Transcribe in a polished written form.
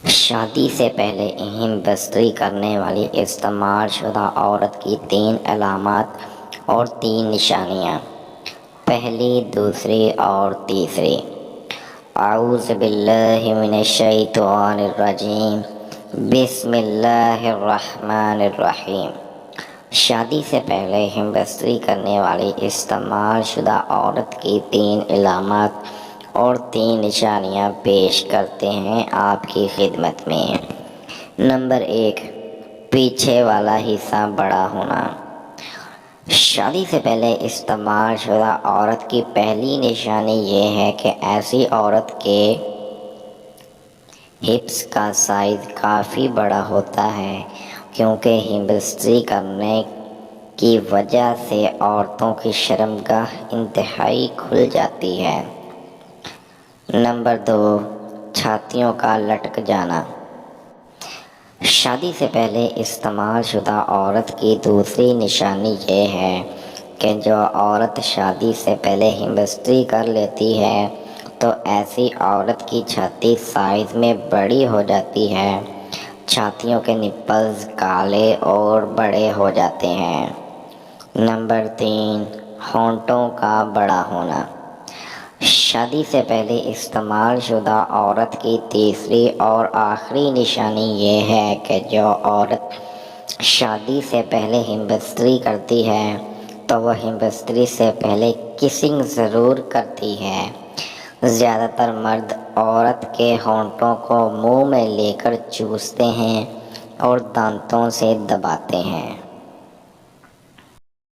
شادی سے پہلے اہم بستری کرنے والی استعمال شدہ عورت کی 3 علامات اور 3 نشانیاں۔ پہلی، دوسری اور تیسری۔ اعوذ باللہ من الشیطان الرجیم، بسم اللہ الرحمن الرحیم۔ شادی سے پہلے اہم بستری کرنے والی استعمال شدہ عورت کی 3 علامات اور 3 نشانیاں پیش کرتے ہیں آپ کی خدمت میں۔ نمبر 1، پیچھے والا حصہ بڑا ہونا۔ شادی سے پہلے استعمال شدہ عورت کی پہلی نشانی یہ ہے کہ ایسی عورت کے ہپس کا سائز کافی بڑا ہوتا ہے، کیونکہ ہپ بستری کرنے کی وجہ سے عورتوں کی شرمگاہ انتہائی کھل جاتی ہے۔ نمبر 2، چھاتیوں کا لٹک جانا۔ شادی سے پہلے استعمال شدہ عورت کی دوسری نشانی یہ ہے کہ جو عورت شادی سے پہلے ہپ بستری کر لیتی ہے تو ایسی عورت کی چھاتی سائز میں بڑی ہو جاتی ہے، چھاتیوں کے نپلز کالے اور بڑے ہو جاتے ہیں۔ نمبر 3، ہونٹوں کا بڑا ہونا۔ شادی سے پہلے استعمال شدہ عورت کی تیسری اور آخری نشانی یہ ہے کہ جو عورت شادی سے پہلے ہپ بستری کرتی ہے تو وہ ہپ بستری سے پہلے کسنگ ضرور کرتی ہے۔ زیادہ تر مرد عورت کے ہونٹوں کو منہ میں لے کر چوستے ہیں اور دانتوں سے دباتے ہیں۔